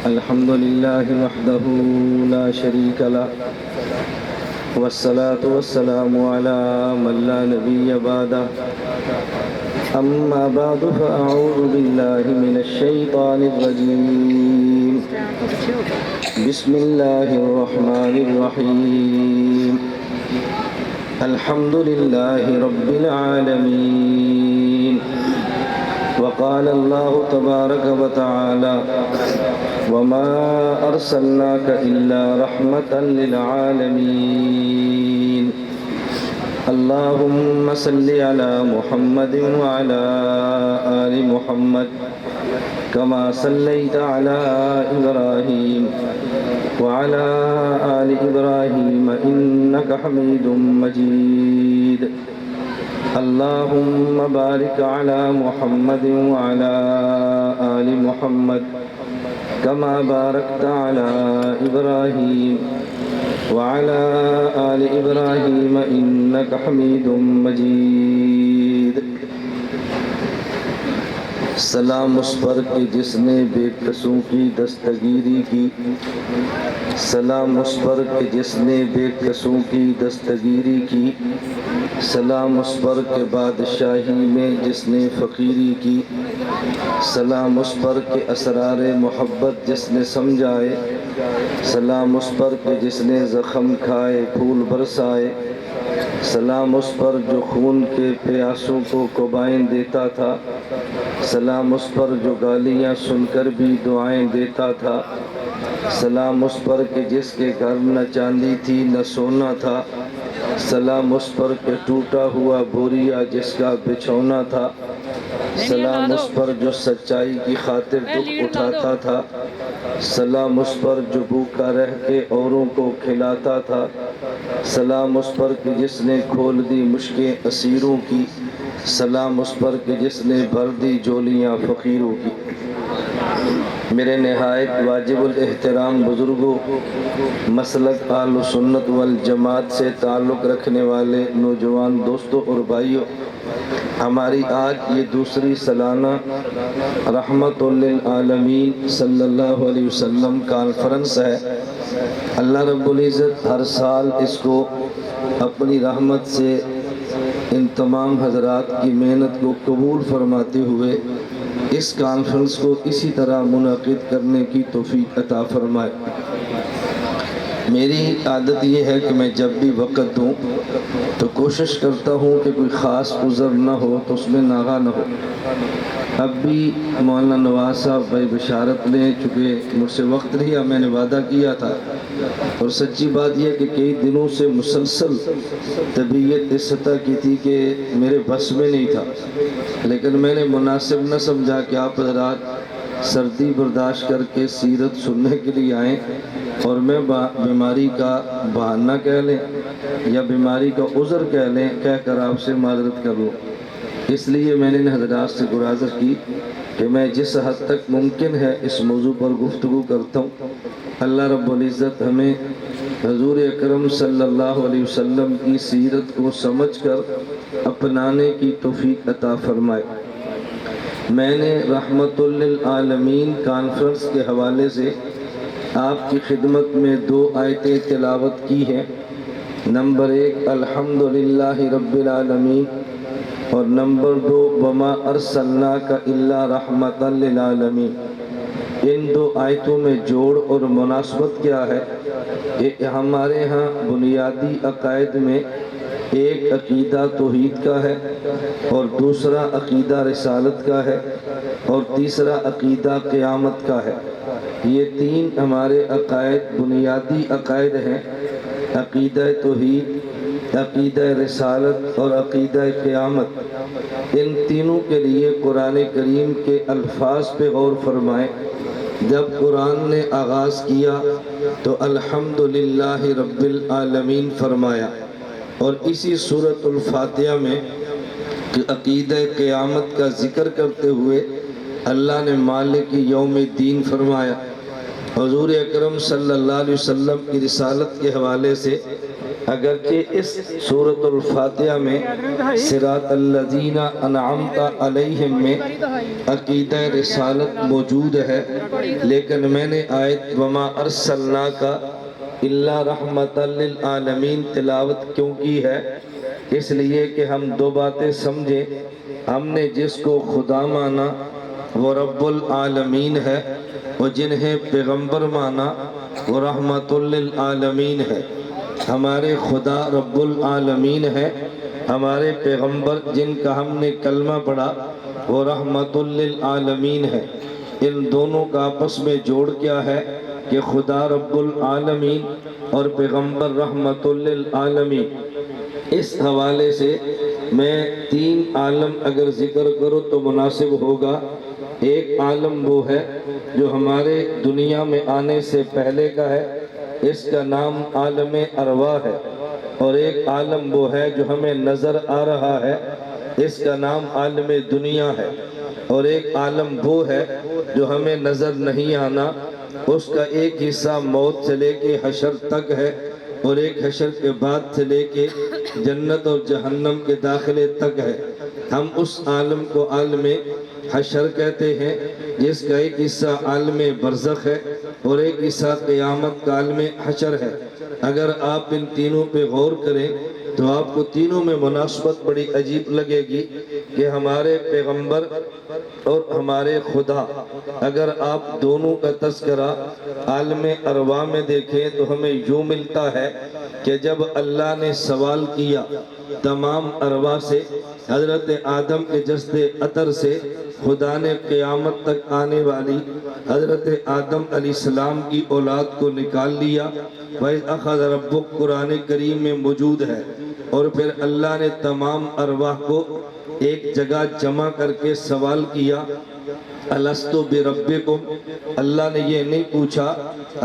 الحمد لله وحده لا شريك له والصلاة والسلام على من لا نبي بعده أما بعد فأعوذ بالله من الشيطان الرجيم بسم الله الرحمن الرحيم الحمد لله رب العالمين وقال الله تبارك وتعالى وما أرسلناك إلا رحمة للعالمين اللهم صل على محمد وعلى آل محمد كما صليت على إبراهيم وعلى آل إبراهيم إنك حميد مجيد اللهم بارك على محمد وعلى آل محمد كما باركت على إبراهيم وعلى آل إبراهيم إنك حميد مجيد سلام اس پر کہ جس نے بے کسوں کی دستگیری کی سلام اس پر کہ جس نے بے کسوں کی دستگیری کی سلام اس پر کہ بادشاہی میں جس نے فقیری کی سلام اس پر کہ اسرار محبت جس نے سمجھائے سلام اس پر کہ جس نے زخم کھائے پھول برسائے سلام اس پر جو خون کے پیاسوں کو کوبائیں دیتا تھا سلام اس پر جو گالیاں سن کر بھی دعائیں دیتا تھا سلام اس پر کہ جس کے گھر نہ چاندی تھی نہ سونا تھا سلام اس پر کہ ٹوٹا ہوا بوریا جس کا بچھونا تھا سلام اس پر جو سچائی کی خاطر دکھ اٹھاتا تھا سلام اس پر جو بھوکا رہ کے اوروں کو کھلاتا تھا سلام اس پر کہ جس نے کھول دی مشکیں اسیروں کی سلام اس پر کہ جس نے بھر دی جولیاں فقیروں کی میرے نہایت واجب الاحترام بزرگوں مسلک اہل سنت والجماعت سے تعلق رکھنے والے نوجوان دوستوں اور بھائیوں ہماری آج یہ دوسری سالانہ رحمت للعالمین صلی اللہ علیہ وسلم کانفرنس ہے اللہ رب العزت ہر سال اس کو اپنی رحمت سے ان تمام حضرات کی محنت کو قبول فرماتے ہوئے اس کانفرنس کو اسی طرح منعقد کرنے کی توفیق عطا فرمائے میری عادت یہ ہے کہ میں جب بھی وقت دوں تو کوشش کرتا ہوں کہ کوئی خاص عذر نہ ہو تو اس میں ناغہ نہ ہو اب بھی مولانا نواز صاحب بھائی بشارت لیں چونکہ مجھ سے وقت لیا میں نے وعدہ کیا تھا اور سچی بات یہ کہ کئی دنوں سے مسلسل طبیعت اس سطح کی تھی کہ میرے بس میں نہیں تھا لیکن میں نے مناسب نہ سمجھا کہ آپ حضرات سردی برداشت کر کے سیرت سننے کے لیے آئیں اور میں بیماری کا بہانہ کہہ لیں یا بیماری کا عذر کہہ لیں کہہ کر آپ سے معذرت کر لوں اس لیے میں نے ان حضرات سے گزارش کی کہ میں جس حد تک ممکن ہے اس موضوع پر گفتگو کرتا ہوں اللہ رب العزت ہمیں حضور اکرم صلی اللہ علیہ وسلم کی سیرت کو سمجھ کر اپنانے کی توفیق عطا فرمائے میں نے رحمت للعالمین کانفرنس کے حوالے سے آپ کی خدمت میں 2 آیتیں تلاوت کی ہیں نمبر 1 الحمدللہ رب العالمین اور نمبر 2 وما ارسلناک الا رحمت للعالمین ان 2 آیتوں میں جوڑ اور مناسبت کیا ہے کہ ہمارے ہاں بنیادی عقائد میں ایک عقیدہ توحید کا ہے اور دوسرا عقیدہ رسالت کا ہے اور تیسرا عقیدہ قیامت کا ہے یہ 3 ہمارے عقائد بنیادی عقائد ہیں عقیدہ توحید عقیدہ رسالت اور عقیدہ قیامت ان تینوں کے لیے قرآن کریم کے الفاظ پہ غور فرمائیں جب قرآن نے آغاز کیا تو الحمدللہ رب العالمین فرمایا اور اسی سورۃ الفاتحہ میں عقیدہ قیامت کا ذکر کرتے ہوئے اللہ نے مالک یوم الدین فرمایا حضور اکرم صلی اللہ علیہ وسلم کی رسالت کے حوالے سے اگرچہ اس سورۃ الفاتحہ میں صراط الذین انعمت علیہم میں عقیدہ رسالت موجود ہے، لیکن میں نے آیت وما ارسلناک الا رحمۃ للعالمین تلاوت کیوں کی ہے؟ اس لیے کہ ہم دو باتیں سمجھیں۔ ہم نے جس کو خدا مانا وہ رب العالمین ہے، اور جنہیں پیغمبر مانا وہ رحمت للعالمین ہے۔ ہمارے خدا رب العالمین ہے، ہمارے پیغمبر جن کا ہم نے کلمہ پڑھا وہ رحمت للعالمین ہے۔ ان دونوں کا آپس میں جوڑ کیا ہے کہ خدا رب العالمین اور پیغمبر رحمت للعالمین۔ اس حوالے سے میں تین عالم اگر ذکر کروں تو مناسب ہوگا۔ ایک عالم وہ ہے جو ہمارے دنیا میں آنے سے پہلے کا ہے، اس کا نام عالم ارواح ہے، اور ایک عالم وہ ہے جو ہمیں نظر آ رہا ہے، اس کا نام عالم دنیا ہے، اور ایک عالم وہ ہے جو ہمیں نظر نہیں آنا، اس کا ایک حصہ موت سے لے کے حشر تک ہے، اور ایک حشر کے بعد سے لے کے جنت اور جہنم کے داخلے تک ہے۔ ہم اس عالم کو عالم حشر کہتے ہیں، جس کا ایک حصہ عالم برزخ ہے اور ایک حصہ قیامت کا عالم حشر ہے۔ اگر آپ ان تینوں پہ غور کریں تو آپ کو تینوں میں مناسبت بڑی عجیب لگے گی کہ ہمارے پیغمبر اور ہمارے خدا، اگر آپ دونوں کا تذکرہ عالم ارواح میں دیکھیں تو ہمیں یوں ملتا ہے کہ جب اللہ نے سوال کیا تمام ارواح سے، حضرت آدم کے جسد عطر سے خدا نے قیامت تک آنے والی حضرت آدم علیہ السلام کی اولاد کو نکال لیا۔ وَإِذْ أَخَذَ رَبُّكَ قرآن کریم میں موجود ہے، اور پھر اللہ نے تمام ارواح کو ایک جگہ جمع کر کے سوال کیا، الستُ بربکم؟ اللہ نے یہ نہیں پوچھا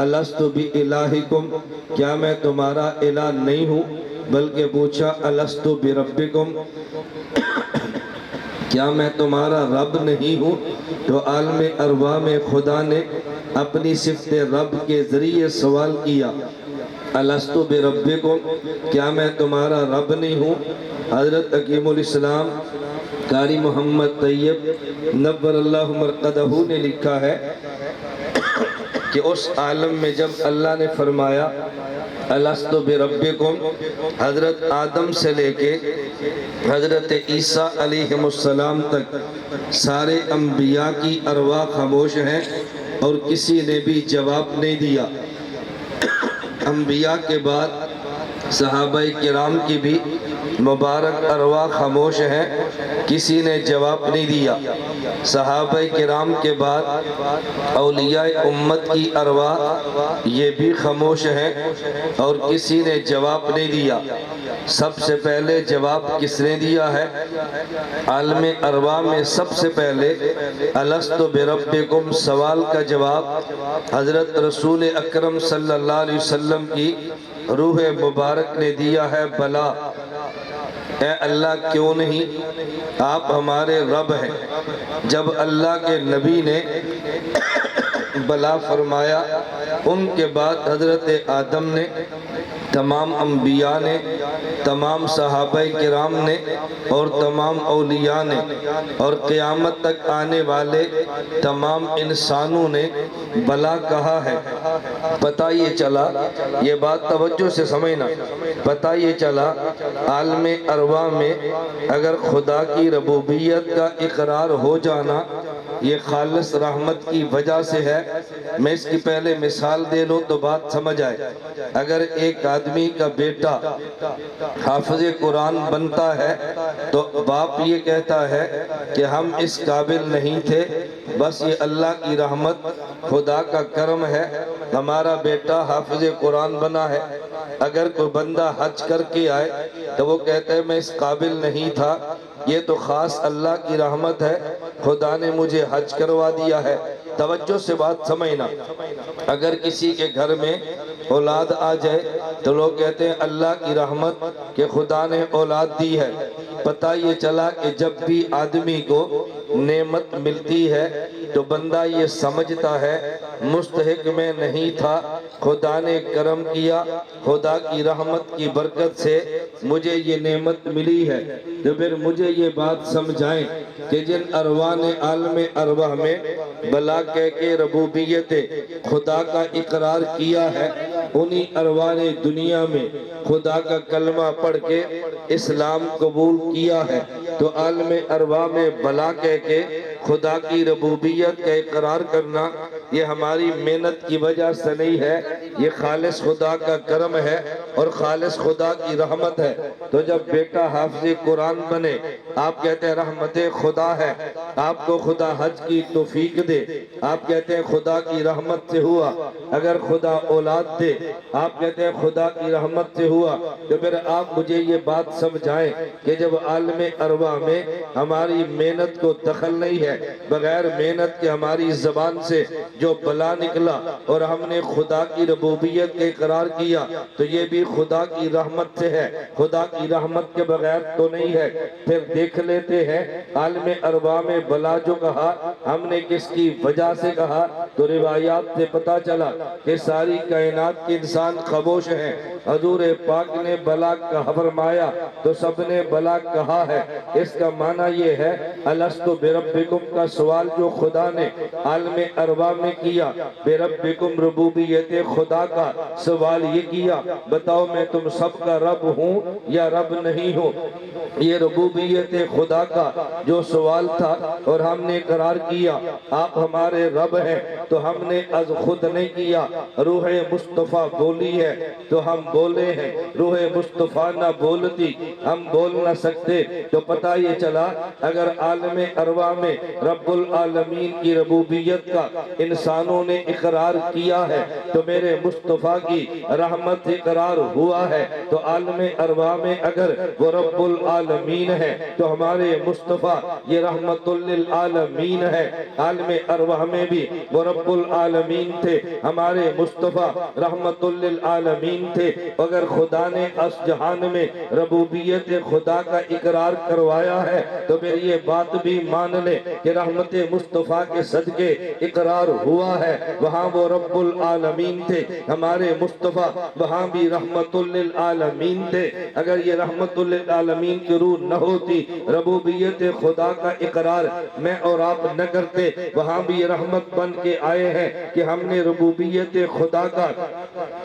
الستُ بِإِلَٰهِکم، کیا میں تمہارا الہ نہیں ہوں، بلکہ پوچھا الستُ بربکم، کیا میں تمہارا رب نہیں ہوں؟ تو عالم ارواح میں خدا نے اپنی صفت رب کے ذریعے سوال کیا، الستُ بربکم، کیا میں تمہارا رب نہیں ہوں؟ حضرت حکیم الاسلام قاری محمد طیب نور اللہ مرقدہ نے لکھا ہے کہ اس عالم میں جب اللہ نے فرمایا الستُ بربکم، حضرت آدم سے لے کے حضرت عیسیٰ علیہ السلام تک سارے انبیاء کی ارواح خاموش ہیں اور کسی نے بھی جواب نہیں دیا۔ انبیاء کے بعد صحابہ کرام کی بھی مبارک ارواح خاموش ہیں، کسی نے جواب نہیں دیا۔ صحابہ کرام کے بعد اولیاء امت کی ارواح یہ بھی خاموش ہیں اور کسی نے جواب نہیں دیا۔ سب سے پہلے جواب کس نے دیا ہے؟ عالم ارواح میں سب سے پہلے الستُ بربکم سوال کا جواب حضرت رسول اکرم صلی اللہ علیہ وسلم کی روح مبارک نے دیا ہے، بلا، اے اللہ کیوں نہیں، آپ ہمارے رب ہیں۔ جب اللہ کے نبی نے بلا فرمایا، ان کے بعد حضرت آدم نے، تمام انبیاء نے، تمام صحابہ کرام نے اور تمام اولیاء نے اور قیامت تک آنے والے تمام انسانوں نے بلا کہا ہے۔ پتہ یہ چلا، یہ بات توجہ سے سمجھنا، پتہ یہ چلا عالم ارواح میں اگر خدا کی ربوبیت کا اقرار ہو جانا یہ خالص رحمت کی وجہ سے ہے۔ میں اس کی پہلے مثال دے لوں تو بات سمجھ آئے۔ اگر ایک آدمی کا بیٹا حافظ قرآن بنتا ہے تو باپ یہ کہتا ہے کہ ہم اس قابل نہیں تھے، بس یہ اللہ کی رحمت خدا کا کرم ہے، ہمارا بیٹا حافظ قرآن بنا ہے۔ اگر کوئی بندہ حج کر کے آئے تو وہ کہتا ہے میں اس قابل نہیں تھا، یہ تو خاص اللہ کی رحمت ہے، خدا نے مجھے حج کروا دیا ہے۔ توجہ سے بات سمجھنا، اگر کسی کے گھر میں اولاد آ جائے تو لوگ کہتے ہیں اللہ کی رحمت کہ خدا نے اولاد دی ہے۔ پتہ یہ چلا کہ جب بھی آدمی کو نعمت ملتی ہے تو بندہ یہ سمجھتا ہے مستحق میں نہیں تھا، خدا نے کرم کیا، خدا کی رحمت کی برکت سے مجھے یہ نعمت ملی ہے۔ تو پھر مجھے یہ بات سمجھائیں کہ جن ارواح نے عالم ارواح میں بلا کہہ کے ربوبیت خدا کا اقرار کیا ہے، انہی ارواح نے دنیا میں خدا کا کلمہ پڑھ کے اسلام قبول کیا ہے۔ تو عالم ارواح میں بلا کہہ کے خدا کی ربوبیت کا اقرار کرنا یہ ہماری محنت کی وجہ سے نہیں ہے، یہ خالص خدا کا کرم ہے اور خالص خدا کی رحمت ہے۔ تو جب بیٹا حافظ قرآن بنے، آپ کہتے ہیں رحمت خدا ہے، آپ کو خدا حج کی توفیق دے، آپ کہتے ہیں خدا کی رحمت سے ہوا۔ اگر خدا اولاد دے، آپ کہتے ہیں خدا کی رحمت سے ہوا۔ تو پھر آپ مجھے یہ بات سمجھائیں کہ جب عالم ارواح میں ہماری محنت کو دخل نہیں ہے، بغیر محنت کے ہماری زبان سے جو بلا نکلا اور ہم نے خدا کی ربوبیت کے اقرار کیا، تو یہ بھی خدا کی رحمت سے ہے، خدا کی رحمت کے بغیر تو نہیں ہے۔ پھر دیکھ لیتے ہیں عالم ارواح میں بلا جو کہا، ہم نے کس کی وجہ سے کہا، تو روایات سے پتا چلا کہ ساری کائنات کے انسان خاموش ہیں۔ حضور پاک نے بلا کا فرمایا تو سب نے بلا کہا ہے۔ اس کا معنی یہ ہے الستو بربکم کا سوال جو خدا نے عالم ارواح میں کیا، بربکم ربوبیت خدا کا سوال یہ کیا، بتاؤ میں تم سب کا رب ہوں یا رب نہیں ہوں۔ یہ ربوبیت خدا کا جو سوال تھا اور ہم نے قرار کیا آپ ہمارے رب ہیں، تو ہم نے از خود نہیں کیا، روح مصطفیٰ بولی ہے تو ہم بولے ہیں، روح مصطفیٰ نہ بولتی ہم بول نہ سکتے۔ تو پتہ یہ چلا اگر عالم ارواح میں رب العالمین کی ربوبیت کا انسانوں نے اقرار کیا ہے تو میرے مصطفیٰ کی رحمت اقرار ہوا ہے، تو عالم ارواح میں اگر وہ رب العالمین ہے تو ہمارے مصطفیٰ یہ رحمت للعالمین ہے۔ عالم ارواح میں بھی وہ رب العالمین تھے، ہمارے مصطفیٰ رحمت للعالمین تھے۔ اگر خدا نے اس جہان میں ربوبیت خدا کا اقرار کروایا ہے تو پھر یہ بات بھی مان لے کہ رحمت مصطفیٰ کے صدقے اقرار ہوا ہے، وہاں وہ رب العالمین تھے، ہمارے مصطفیٰ وہاں بھی رحمت للعالمین تھے۔ اگر یہ رحمت للعالمین کی روح نہ ہوتی، ربوبیت خدا کا اقرار میں اور آپ نہ کرتے، وہاں بھی یہ رحمت بن کے آئے ہیں کہ ہم نے ربوبیت خدا کا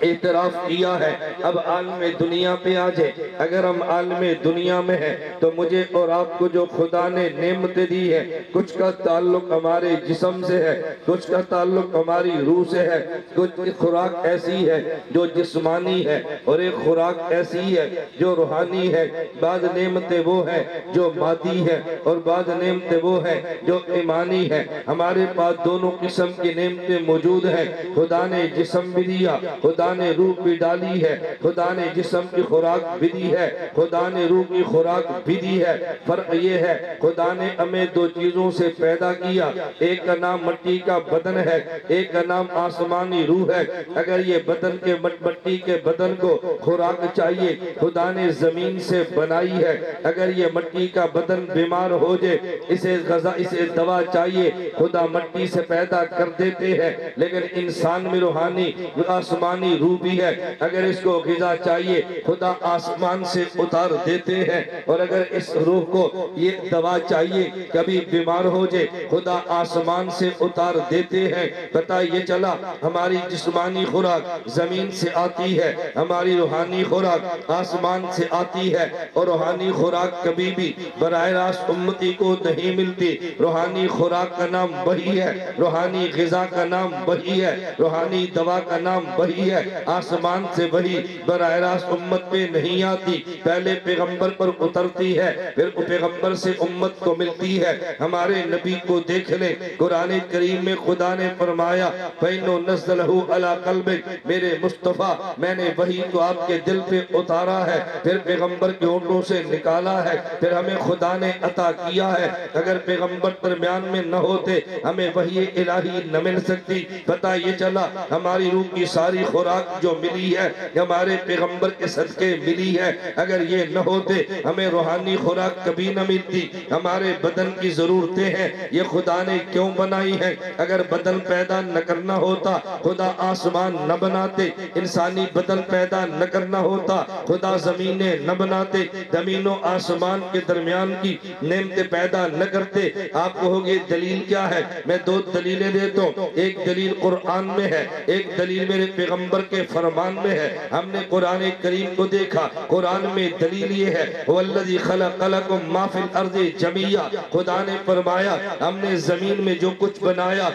اعتراف کیا ہے۔ اب عالم دنیا پہ آ جائے، اگر ہم عالم دنیا میں ہیں تو مجھے اور آپ کو جو خدا نے نعمتیں دی ہے، کچھ کا تعلق ہمارے جسم سے ہے، کچھ کا تعلق ہماری روح سے ہے، کچھ خوراک ایسی ہے جو جسمانی ہے اور ایک خوراک ایسی ہے جو روحانی ہے۔ بعض نعمتیں وہ ہیں جو مادی ہے اور بعض نعمتیں وہ ہیں جو ایمانی ہے۔ ہمارے پاس دونوں قسم کی نعمتیں موجود ہیں۔ خدا نے جسم بھی دیا، خدا نے روح بھی ڈالی ہے، خدا نے جسم کی خوراک بھی دی ہے، خدا نے روح کی خوراک بھی دی ہے۔ فرق یہ ہے خدا نے ہمیں دو چیزوں سے پیدا کیا، ایک کا نام مٹی کا بدن ہے، ایک کا نام آسمانی روح ہے۔ اگر یہ بدن کے مٹی کے بدن کو خوراک چاہیے، خدا نے زمین سے بنائی ہے۔ اگر یہ مٹی کا بدن بیمار ہو جائے، اسے غذا اسے دوا چاہیے، خدا مٹی سے پیدا کر دیتے ہیں۔ لیکن انسان میں روحانی آسمانی روح بھی ہے، اگر اس کو غذا چاہیے خدا آسمان سے اتار دیتے ہیں، اور اگر اس روح کو یہ دوا چاہیے کبھی بیمار ہو جائے خدا آسمان سے اتار دیتے ہیں۔ پتہ یہ چلا ہماری جسمانی خوراک زمین سے آتی ہے، ہماری روحانی خوراک آسمان سے آتی ہے، اور روحانی خوراک کبھی بھی براہ راست امتی کو نہیں ملتی۔ روحانی خوراک کا نام وحی ہے، روحانی غذا کا نام وحی ہے، روحانی دوا کا نام وحی ہے۔ آسمان سے وحی براہ راست امت پہ نہیں آتی، پہلے پیغمبر پر اترتی ہے، پھر پیغمبر سے امت کو ملتی ہے۔ ہمارے نبی کو دیکھ لیں، قرآن کریم میں خدا نے فرمایا فَإِنُّ نَزَّلَهُ عَلَى قَلْبِكَ، میرے مصطفیٰ میں نے وحی کو آپ کے دل پہ اتارا ہے، پھر پیغمبر کے ہونٹوں سے نکالا ہے، پھر ہمیں خدا نے عطا کیا ہے۔ اگر پیغمبر درمیان میں نہ ہوتے ہمیں وحی الہی نہ مل سکتی۔ پتہ یہ چلا ہماری روح کی ساری خوراک جو ملی ہے ہمارے پیغمبر کے صدقے ملی ہے۔ اگر یہ نہ ہوتے ہمیں روحانی خوراک کبھی نہ ملتی۔ ہمارے بدن کی ضرورتیں ہیں یہ خدا نے کیوں بنائی ہیں؟ اگر بدن پیدا نہ کرنا ہوتا خدا آسمان نہ بناتے، انسانی بدن پیدا نہ کرنا ہوتا خدا زمینیں نہ بناتے، زمین و آسمان کے درمیان کی نعمتیں پیدا نہ کرتے۔ آپ کہو گے دلیل کیا ہے؟ میں دو دلیلیں دیتا ہوں، ایک دلیل قرآن میں ہے، ایک دلیل میرے پیغمبر کے فرمان میں ہے۔ ہم نے قرآن کریم کو دیکھا، قرآن میں دلیل یہ ہے وَالَّذِي خَلَقَ لَكُم مَّا فِي الْأَرْضِ جَمِيعًا، خدا نے فرمایا ہم نے زمین میں جو کچھ بنایا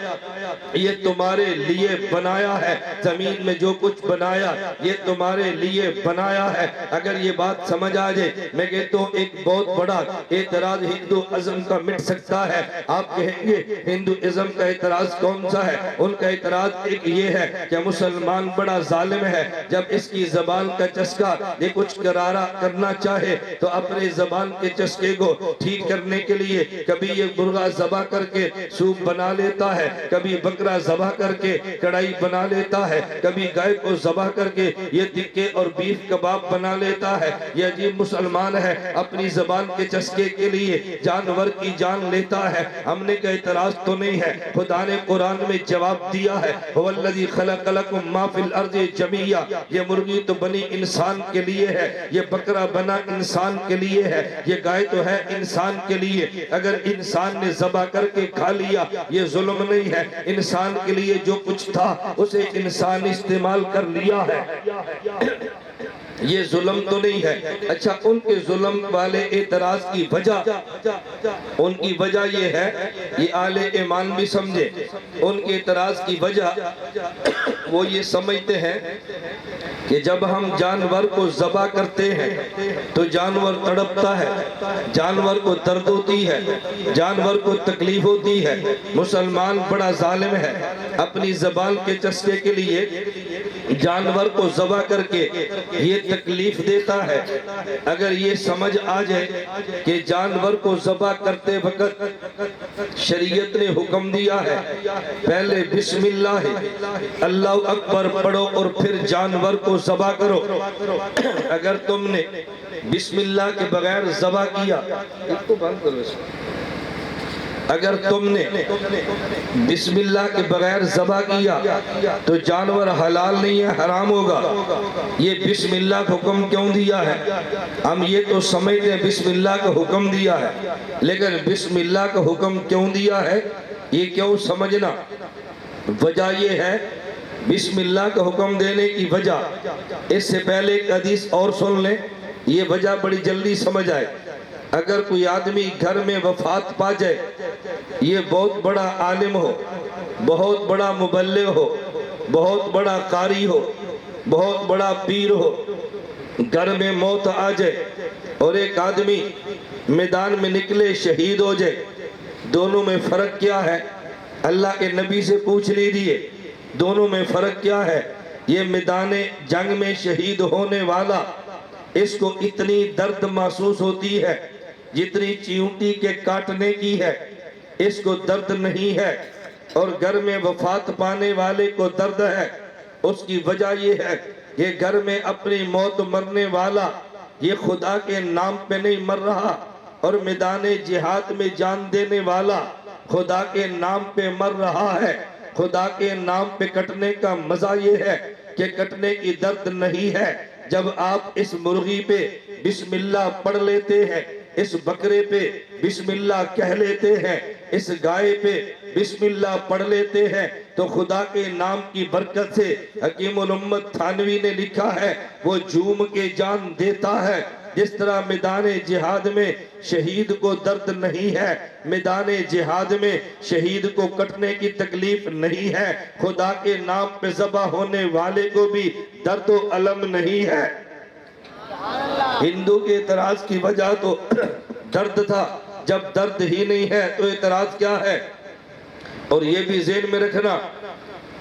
یہ تمہارے لیے بنایا ہے، زمین میں جو کچھ بنایا یہ تمہارے لیے بنایا ہے۔ اگر یہ بات سمجھ آ جائے میں کہتا ہوں ایک بہت بڑا اعتراض ہندو ازم کا مٹ سکتا ہے۔ آپ کہیں گے ہندو ازم کا اعتراض کون سا ہے؟ ان کا اعتراض ایک یہ ہے کہ مسلمان بڑا ظالم ہے، جب اس کی زبان کا چسکا یہ کچھ کرارا کرنا چاہے تو اپنے زبان کے چسکے کو ٹھیک کرنے کے لیے کبھی یہ مرغا ذبح کر کے سوپ بنا لیتا ہے، کبھی بکرا ذبح کر کے کڑھائی بنا لیتا ہے، کبھی گائے کو ذبح کر کے یہ ٹکے اور بیف کباب بنا لیتا ہے۔ یہ عجیب مسلمان ہے، اپنی زبان کے چسکے کے لیے جانور کی جان لیتا ہے۔ ہم نے کہا اعتراض تو نہیں ہے، خدا نے قرآن میں جواب دیا ہے وَالَّذِي خَلَقَ لَكُم مَّا فِي الْأَرْضِ جَمِيعًا، یہ مرغی تو بنی انسان کے لیے ہے، یہ بکرا بنا انسان کے لیے ہے، یہ گائے تو ہے انسان کے لیے۔ اگر انسان نے ذبح کر کے کھا لیا یہ ظلم نہیں ہے، انسان کے لیے جو کچھ تھا اسے انسان استعمال کر لیا ہے، یہ ظلم تو نہیں ہے۔ اچھا ان کے ظلم والے اعتراض کی وجہ، ان کی وجہ یہ ہے، یہ اہل ایمان بھی سمجھے، ان کے اعتراض کی وجہ وہ یہ سمجھتے ہیں کہ جب ہم جانور کو ذبح کرتے ہیں تو جانور تڑپتا ہے، جانور کو درد ہوتی ہے، جانور کو تکلیف ہوتی ہے۔ مسلمان بڑا ظالم ہے، اپنی زبان کے چسکے کے لیے جانور کو ذبح کر کے یہ تکلیف دیتا ہے۔ اگر یہ سمجھ آ جائے کہ جانور کو ذبح کرتے وقت شریعت نے حکم دیا ہے پہلے بسم اللہ اللہ اکبر پڑھو اور پھر جانور کو ذبح کرو، اگر تم نے بسم اللہ کے بغیر ذبح کیا، اگر تم نے بسم اللہ کے بغیر ذبح کیا تو جانور حلال نہیں ہے، حرام ہوگا۔ یہ بسم اللہ کا حکم کیوں دیا ہے؟ ہم یہ تو سمجھتے ہیں بسم اللہ کا حکم دیا ہے، لیکن بسم اللہ کا حکم کیوں دیا ہے یہ کیوں سمجھنا؟ وجہ یہ ہے بسم اللہ کا حکم دینے کی وجہ، اس سے پہلے ایک حدیث اور سن لیں، یہ وجہ بڑی جلدی سمجھ آئے۔ اگر کوئی آدمی گھر میں وفات پا جائے، یہ بہت بڑا عالم ہو، بہت بڑا مبلغ ہو، بہت بڑا قاری ہو، بہت بڑا پیر ہو، گھر میں موت آ جائے اور ایک آدمی میدان میں نکلے شہید ہو جائے، دونوں میں فرق کیا ہے؟ اللہ کے نبی سے پوچھ لیجیے دونوں میں فرق کیا ہے؟ یہ میدان جنگ میں شہید ہونے والا اس کو اتنی درد محسوس ہوتی ہے جتنی چیونٹی کے کاٹنے کی ہے، اس کو درد نہیں ہے، اور گھر میں وفات پانے والے کو درد ہے۔ اس کی وجہ یہ ہے کہ گھر میں اپنی موت مرنے والا یہ خدا کے نام پہ نہیں مر رہا، اور میدان جہاد میں جان دینے والا خدا کے نام پہ مر رہا ہے۔ خدا کے نام پہ کٹنے کا مزہ یہ ہے کہ کٹنے کی درد نہیں ہے۔ جب آپ اس مرغی پہ بسم اللہ پڑھ لیتے ہیں، اس بکرے پہ بسم اللہ کہہ لیتے ہیں، اس گائے پہ بسم اللہ پڑھ لیتے ہیں، تو خدا کے نام کی برکت سے حکیم الامت تھانوی نے لکھا ہے وہ جھوم کے جان دیتا ہے۔ جس طرح میدان جہاد میں شہید کو درد نہیں ہے، میدان جہاد میں شہید کو کٹنے کی تکلیف نہیں ہے، خدا کے نام پہ ذبح ہونے والے کو بھی درد و علم نہیں ہے۔ ہندو کے اعتراض کی وجہ تو درد تھا، جب درد ہی نہیں ہے تو اعتراض کیا ہے؟ اور یہ بھی ذہن میں رکھنا،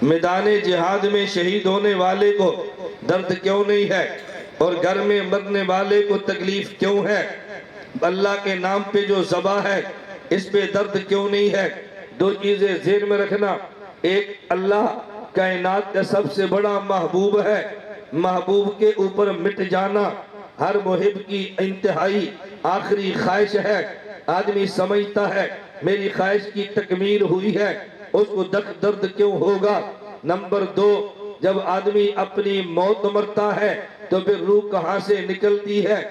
میدان جہاد میں شہید ہونے والے کو درد کیوں نہیں ہے اور گھر میں مرنے والے کو تکلیف کیوں ہے؟ اللہ کے نام پہ جو ذبح ہے اس پہ درد کیوں نہیں ہے؟ دو چیزیں ذہن میں رکھنا، ایک اللہ کائنات کا سب سے بڑا محبوب ہے، محبوب کے اوپر مٹ جانا ہر محب کی انتہائی آخری خواہش ہے۔ آدمی سمجھتا ہے میری خواہش کی تکمیل ہوئی ہے، اس کو درد کیوں ہوگا؟ نمبر دو، جب آدمی اپنی موت مرتا ہے تو پھر روح کہاں سے نکلتی ہے؟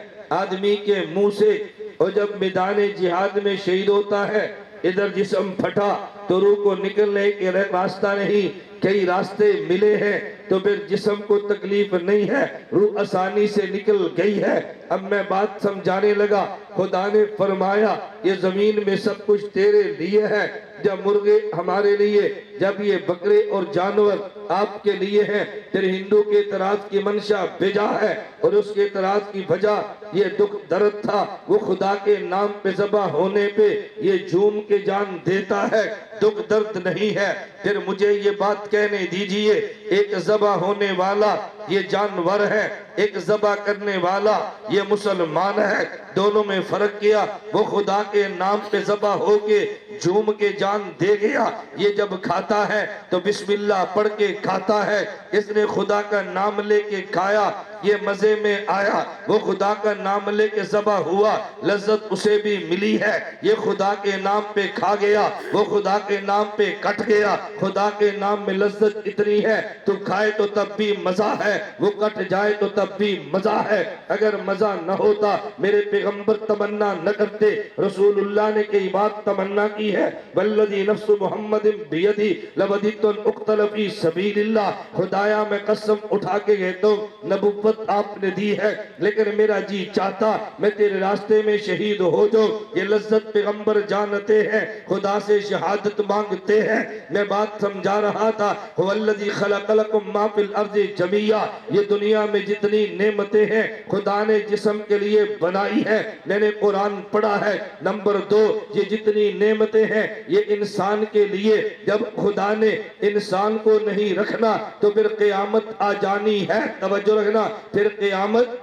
آدمی کے منہ سے۔ اور جب میدان جہاد میں شہید ہوتا ہے، ادھر جسم پھٹا تو روح کو نکلنے کے راستہ نہیں، کئی راستے ملے ہیں، تو پھر جسم کو تکلیف نہیں ہے، روح آسانی سے نکل گئی ہے۔ اب میں بات سمجھانے لگا، خدا نے فرمایا یہ زمین میں سب کچھ تیرے لیے ہے، جب مرغے ہمارے لیے، جب یہ بکرے اور جانور آپ کے لیے ہیں۔ پھر ہندو کے اعتراض کی منشا بجا ہے، اور اس کے اعتراض کی وجہ یہ دکھ درد تھا، وہ خدا کے نام پہ ذبح ہونے پہ یہ جھوم کے جان دیتا ہے، دکھ درد نہیں ہے۔ پھر مجھے یہ بات کہنے دیجئے، ایک ذبح ہونے والا یہ جانور ہے، ایک ذبح کرنے والا یہ مسلمان ہے، دونوں میں فرق کیا۔ وہ خدا کے نام پہ ذبح ہو کے جھوم کے جان دے گیا، یہ جب کھاتا ہے تو بسم اللہ پڑھ کے کھاتا ہے، اس نے خدا کا نام لے کے کھایا، یہ مزے میں آیا، وہ خدا کا نام لے کے ذبح ہوا، لذت اسے بھی ملی ہے، یہ خدا کے نام پہ کھا گیا، وہ خدا کے نام پہ کٹ گیا۔ خدا کے نام میں لذت اتنی ہے، تو کھائے تو تب بھی مزہ ہے، وہ کٹ جائے تو تب بھی مزہ ہے۔ اگر مزہ نہ ہوتا میرے پیغمبر تمنا نہ کرتے، رسول اللہ نے کئی بات تمنا کی ہے، والذی نفس محمد بیدی لوددت ان اقتل فی سبیل اللہ، خدایا میں قسم اٹھا کے کہتا ہوں نبوت آپ نے دی ہے، لیکن میرا جی چاہتا میں تیرے راستے میں شہید ہو جاؤں۔ یہ لذت پیغمبر جانتے ہیں، خدا سے شہادت مانگتے ہیں۔ میں بات سمجھا رہا تھا، هو الذی خلق لکم ما فی الارض جمیعا، یہ دنیا میں جتنی نعمتیں ہیں خدا نے جسم کے لیے بنائی ہے، میں نے قرآن پڑھا ہے۔ نمبر دو، یہ جتنی نعمتیں ہیں یہ انسان کے لیے، جب خدا نے انسان کو نہیں رکھنا تو پھر قیامت آ جانی ہے، توجہ رکھنا، پھر قیامت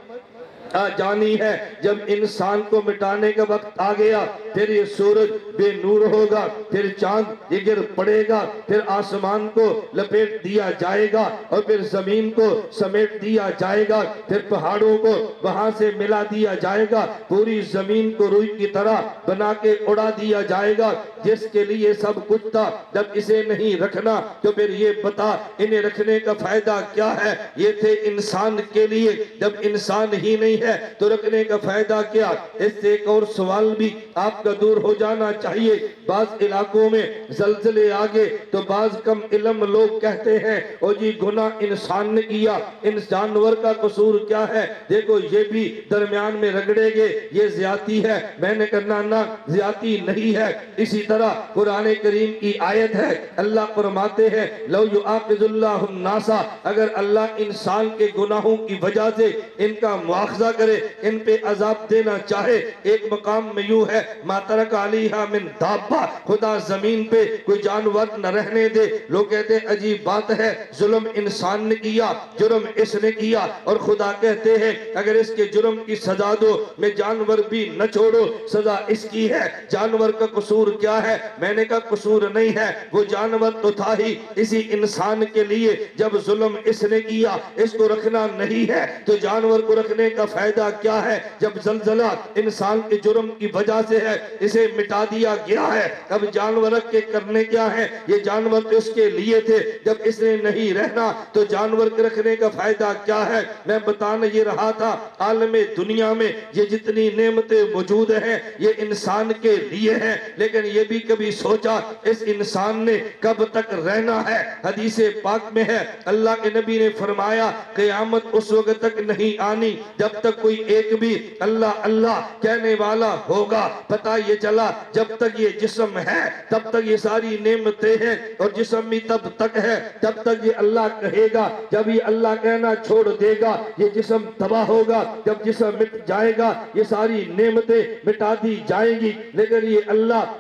آ جانی ہے۔ جب انسان کو مٹانے کا وقت آ گیا، پھر یہ سورج بے نور ہوگا، پھر چاند یہ گر پڑے گا، پھر آسمان کو لپیٹ دیا جائے گا، اور پھر زمین کو سمیٹ دیا جائے گا، پھر پہاڑوں کو وہاں سے ملا دیا جائے گا، پوری زمین کو روئی کی طرح بنا کے اڑا دیا جائے گا۔ جس کے لیے سب کچھ تھا، جب اسے نہیں رکھنا تو پھر یہ بتا انہیں رکھنے کا فائدہ کیا ہے؟ یہ تھے انسان کے لیے، جب انسان ہی نہیں ہے تو رکھنے کا فائدہ کیا؟ اس سے ایک اور سوال بھی آپ کا دور ہو جانا چاہیے۔ بعض علاقوں میں زلزلے آگے تو بعض کم علم لوگ کہتے ہیں او جی گناہ انسان نے کیا، ان جانور کا قصور کیا ہے؟ دیکھو یہ بھی درمیان میں رگڑے گے یہ زیادتی ہے، میں نے کہنا نہ زیادتی نہیں ہے۔ اسی طرح قرآن کریم کی آیت ہے، اللہ فرماتے ہیں لو یؤاخذ اللہ الناس، اگر اللہ انسان کے گناہوں کی وجہ سے ان کا مواخذہ کرے، ان پہ عذاب دینا چاہے، ایک مقام میں یوں ہے ما ترک علیہا من دابہ، خدا زمین پہ کوئی جانور نہ رہنے دے۔ لوگ کہتے ہیں عجیب بات ہے، ظلم انسان نے کیا، جرم اس نے کیا، اور خدا کہتے ہیں اگر اس کے جرم کی سزا دو میں جانور بھی نہ چھوڑو، سزا اس کی ہے۔ جانور کا قصور کیا ہے؟ میں نے کہا قصور نہیں ہے، وہ جانور تو تھا ہی اسی انسان کے لیے، جب ظلم اس نے کیا اس کو رکھنا نہیں ہے تو جانور کو رکھنے کا فائدہ کیا ہے؟ جب زلزلہ انسان کے جرم کی وجہ سے ہے اسے مٹا دیا گیا ہے، اب جانور رکھ کے کرنے کیا ہے؟ یہ جانور تو اس کے لیے تھے، جب اس نے نہیں رہنا تو جانور کے رکھنے کا فائدہ کیا ہے؟ میں بتانا یہ رہا تھا عالم دنیا میں یہ جتنی نعمتیں موجود ہیں یہ انسان کے لیے ہیں، لیکن یہ بھی کبھی سوچا اس انسان نے کب تک رہنا ہے؟ حدیث پاک میں ہے اللہ کے نبی نے فرمایا قیامت اس وقت تک نہیں آنی جب تک کوئی ایک بھی اللہ اللہ کہنے والا ہوگا۔ پتہ یہ چلا جب تک یہ جسم جسم ہے تب تک یہ ساری نعمتیں ہیں، اور جسم بھی تب تک ہے جب تک یہ اللہ کہے گا۔ جب یہ اللہ کہنا چھوڑ دے گا یہ جسم تباہ ہوگا، جب جسم مٹ جائے گا یہ ساری نعمتیں مٹا دی جائیں گی۔ لیکن یہ